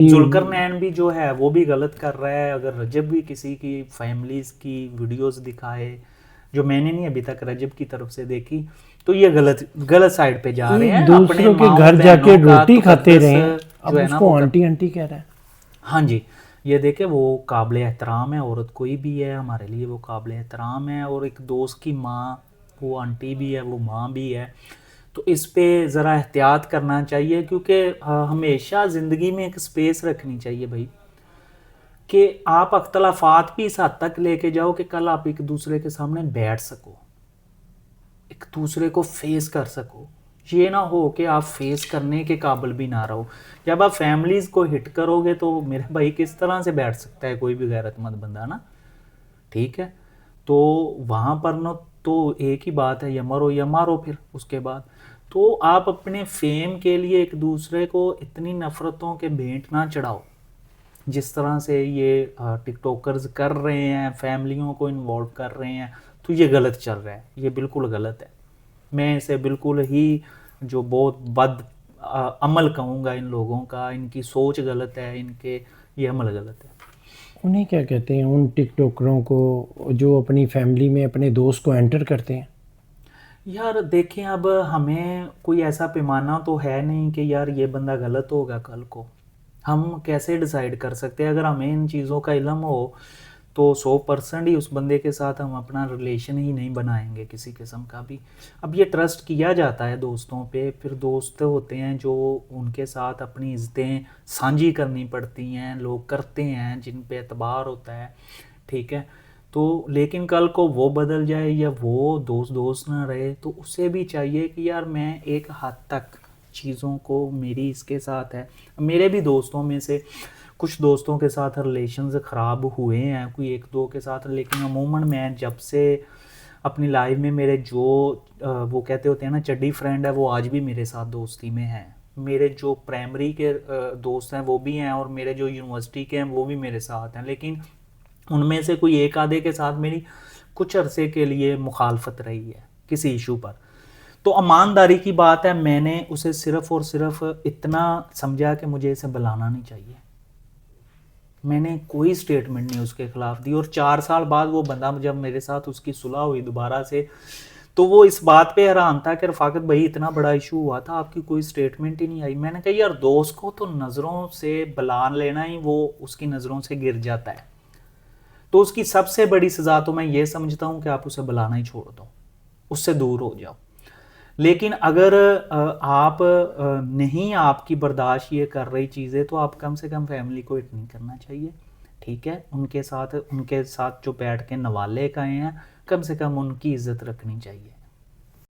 ذوالقرنین بھی جو ہے وہ بھی غلط کر رہا ہے. اگر رجب بھی کسی کی فیملیز کی ویڈیوز دکھائے, جو میں نے نہیں ابھی تک رجب کی طرف سے دیکھی, تو یہ غلط سائڈ پہ جا رہے ہیں. اپنے دوسروں کے ماؤں گھر جا کے بہنوں کا روٹی کھاتے تقدس رہے, اب جو ہے اس نا کو وہ آنٹی آنٹی کہہ رہا ہے. ہاں جی, یہ دیکھیں وہ قابل احترام ہے, عورت کوئی بھی ہے ہمارے لیے وہ قابل احترام ہے. اور ایک دوست کی ماں, وہ آنٹی بھی ہے, وہ ماں بھی ہے. تو اس پہ ذرا احتیاط کرنا چاہیے, کیونکہ ہمیشہ زندگی میں ایک سپیس رکھنی چاہیے بھائی, کہ آپ اختلافات بھی اس حد تک لے کے جاؤ کہ کل آپ ایک دوسرے کے سامنے بیٹھ سکو, ایک دوسرے کو فیس کر سکو. یہ نہ ہو کہ آپ فیس کرنے کے قابل بھی نہ رہو. جب آپ فیملیز کو ہٹ کرو گے تو میرے بھائی کس طرح سے بیٹھ سکتا ہے کوئی بھی غیرت مند بندہ نا, ٹھیک ہے. تو وہاں پر نا تو ایک ہی بات ہے, یا مرو یا مارو. پھر اس کے بعد تو آپ اپنے فیم کے لیے ایک دوسرے کو اتنی نفرتوں کے بھینٹ نہ چڑھاؤ جس طرح سے یہ ٹک ٹاکرز کر رہے ہیں, فیملیوں کو انوالو کر رہے ہیں. تو یہ غلط چل رہا ہے, یہ بالکل غلط ہے. میں اسے بالکل ہی جو بہت بد عمل کہوں گا ان لوگوں کا, ان کی سوچ غلط ہے, ان کے یہ عمل غلط ہے. انہیں کیا کہتے ہیں ان ٹک ٹاکروں کو جو اپنی فیملی میں اپنے دوست کو انٹر کرتے ہیں؟ یار دیکھیں, اب ہمیں کوئی ایسا پیمانہ تو ہے نہیں کہ یار یہ بندہ غلط ہوگا کل کو. ہم کیسے ڈیسائیڈ کر سکتے ہیں؟ اگر ہمیں ان چیزوں کا علم ہو تو 100% ہی اس بندے کے ساتھ ہم اپنا ریلیشن ہی نہیں بنائیں گے کسی قسم کا بھی. اب یہ ٹرسٹ کیا جاتا ہے دوستوں پہ, پھر دوست ہوتے ہیں جو ان کے ساتھ اپنی عزتیں سانجھی کرنی پڑتی ہیں, لوگ کرتے ہیں جن پہ اعتبار ہوتا ہے, ٹھیک ہے. تو لیکن کل کو وہ بدل جائے یا وہ دوست نہ رہے, تو اسے بھی چاہیے کہ یار میں ایک حد تک چیزوں کو, میری اس کے ساتھ ہے. میرے بھی دوستوں میں سے کچھ دوستوں کے ساتھ ریلیشنز خراب ہوئے ہیں, کوئی ایک دو کے ساتھ, لیکن عموماً میں جب سے اپنی لائف میں میرے جو وہ کہتے ہوتے ہیں نا چڈی فرینڈ ہے, وہ آج بھی میرے ساتھ دوستی میں ہیں. میرے جو پرائمری کے دوست ہیں وہ بھی ہیں, اور میرے جو یونیورسٹی کے ہیں وہ بھی میرے ساتھ ہیں. لیکن ان میں سے کوئی ایک آدھے کے ساتھ میری کچھ عرصے کے لیے مخالفت رہی ہے کسی ایشو پر. تو ایمانداری کی بات ہے, میں نے اسے صرف اور صرف اتنا سمجھا کہ مجھے اسے بلانا نہیں چاہیے. میں نے کوئی سٹیٹمنٹ نہیں اس کے خلاف دی, اور 4 سال بعد وہ بندہ جب میرے ساتھ اس کی صلح ہوئی دوبارہ سے, تو وہ اس بات پہ حیران تھا کہ رفاقت بھائی اتنا بڑا ایشو ہوا تھا, آپ کی کوئی سٹیٹمنٹ ہی نہیں آئی. میں نے کہا یار دوست کو تو نظروں سے بلا لینا ہی وہ اس کی نظروں سے گر جاتا ہے, تو اس کی سب سے بڑی سزا تو میں یہ سمجھتا ہوں کہ آپ اسے بلانا ہی چھوڑ دو, اس سے دور ہو جاؤ. لیکن اگر آپ نہیں, آپ کی برداشت یہ کر رہی چیزیں, تو آپ کم سے کم فیملی کو ہٹ نہیں کرنا چاہیے, ٹھیک ہے. ان کے ساتھ جو بیٹھ کے نوالے کھائے ہیں, کم سے کم ان کی عزت رکھنی چاہیے.